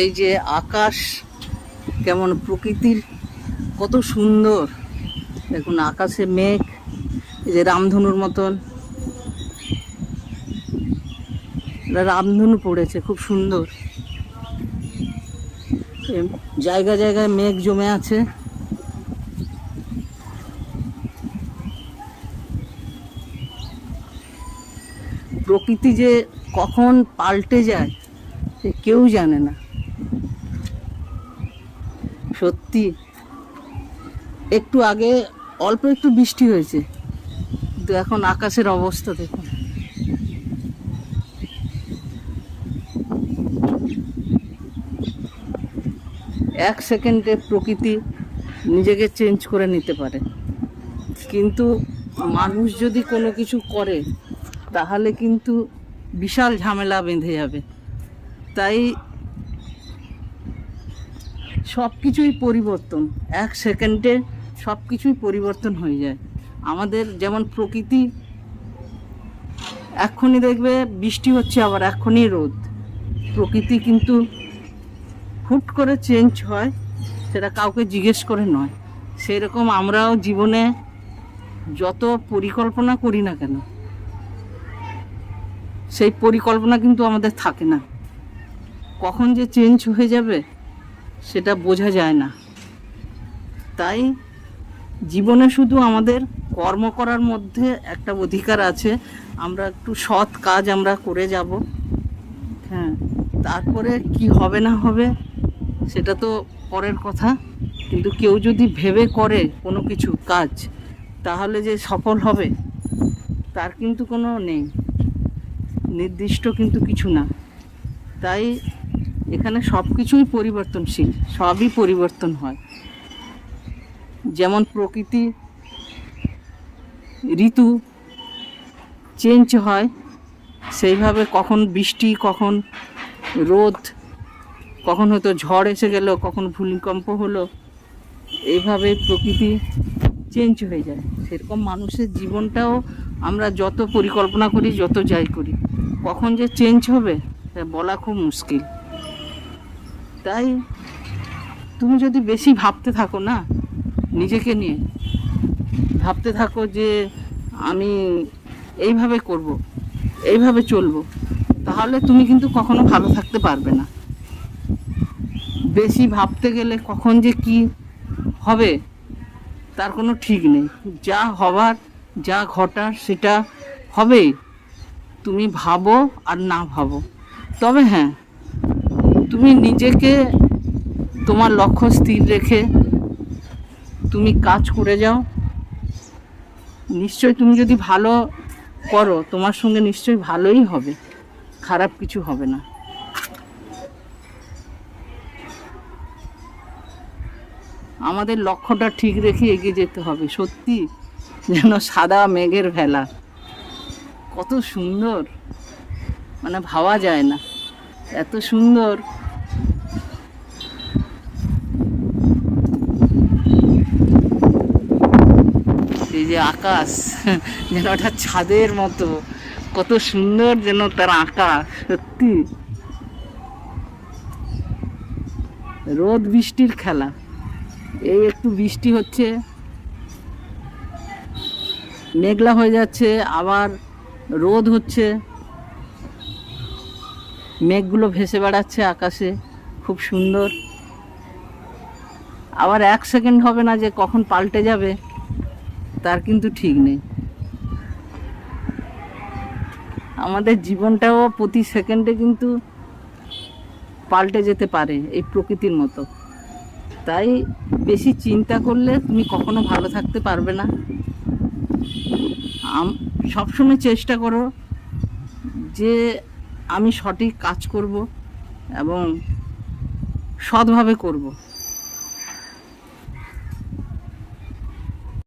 এই যে আকাশ, কেমন প্রকৃতির কত সুন্দর। দেখুন আকাশে মেঘ, এই যে রামধনুর মতন রামধনু পড়েছে, খুব সুন্দর। জায়গায় জায়গায় মেঘ জমে আছে। প্রকৃতি যে কখন পাল্টে যায় সে কেউ জানে না। সত্যি একটু আগে অল্প একটু বৃষ্টি হয়েছে, কিন্তু এখন আকাশের অবস্থা দেখুন। এক সেকেন্ডে প্রকৃতি নিজেকে চেঞ্জ করে নিতে পারে, কিন্তু মানুষ যদি কোনো কিছু করে তাহলে কিন্তু বিশাল ঝামেলা বেঁধে যাবে। তাই সব কিছুই পরিবর্তন, এক সেকেন্ডে সব কিছুই পরিবর্তন হয়ে যায়। আমাদের যেমন প্রকৃতি এক্ষুনি দেখবে বৃষ্টি হচ্ছে, আবার এক্ষুনি রোদ। প্রকৃতি কিন্তু হুট করে চেঞ্জ হয়, সেটা কাউকে জিজ্ঞেস করে নয়। সেই রকম আমরাও জীবনে যত পরিকল্পনা করি না কেন, সেই পরিকল্পনা কিন্তু আমাদের থাকে না। কখন যে চেঞ্জ হয়ে যাবে সেটা বোঝা যায় না। তাই জীবনে শুধু আমাদের কর্ম করার মধ্যে একটা অধিকার আছে, আমরা একটু সৎ কাজ আমরা করে যাব। হ্যাঁ, তারপরে কি হবে না হবে সেটা তো পরের কথা। কিন্তু কেউ যদি ভেবে করে কোনো কিছু কাজ, তাহলে যে সফল হবে তার কিন্তু কোনো নেই, নির্দিষ্ট কিন্তু কিছু না। তাই এখানে সব কিছুই পরিবর্তনশীল, সবই পরিবর্তন হয়। যেমন প্রকৃতি ঋতু চেঞ্জ হয়, সেইভাবে কখন বৃষ্টি, কখন রোদ, কখন হয়তো ঝড় এসে গেল, কখন ভূমিকম্প হলো, এইভাবে প্রকৃতি চেঞ্জ হয়ে যায়। সেরকম মানুষের জীবনটাও আমরা যত পরিকল্পনা করি, যত যাই করি, কখন যে চেঞ্জ হবে বলা খুব মুশকিল। তাই তুমি যদি বেশি ভাবতে থাকো না, নিজেকে নিয়ে ভাবতে থাকো যে আমি এইভাবে করব, এইভাবে চলবো, তাহলে তুমি কিন্তু কখনো ভালো থাকতে পারবে না। বেশি ভাবতে গেলে কখন যে কি হবে তার কোনো ঠিক নেই। যা হবার, যা ঘটার সেটা হবেই, তুমি ভাবো আর না ভাবো। তবে হ্যাঁ, তুমি নিজেকে তোমার লক্ষ্য স্থির রেখে তুমি কাজ করে যাও, নিশ্চয় তুমি যদি ভালো করো তোমার সঙ্গে নিশ্চয়ই ভালোই হবে, খারাপ কিছু হবে না। আমাদের লক্ষ্যটা ঠিক রেখে এগিয়ে যেতে হবে। সত্যি যেন সাদা মেঘের ভেলা, কত সুন্দর, মানে ভাবা যায় না, এত সুন্দর। এই যে আকাশ যেন একটা ছাদের মতো, কত সুন্দর যেন তার আকাশ। সত্যি রোদ বৃষ্টির খেলা। এই একটু বৃষ্টি হচ্ছে, মেঘলা হয়ে যাচ্ছে, আবার রোদ হচ্ছে, মেঘগুলো ভেসে বেড়াচ্ছে আকাশে, খুব সুন্দর। আবার এক সেকেন্ড হবে না যে কখন পাল্টে যাবে তার কিন্তু ঠিক নেই। আমাদের জীবনটাও প্রতি সেকেন্ডে কিন্তু পাল্টে যেতে পারে এই প্রকৃতির মতো। তাই বেশি চিন্তা করলে তুমি কখনো ভালো থাকতে পারবে না। সবসময় চেষ্টা করো যে আমি সঠিক কাজ করব এবং সৎভাবে করব।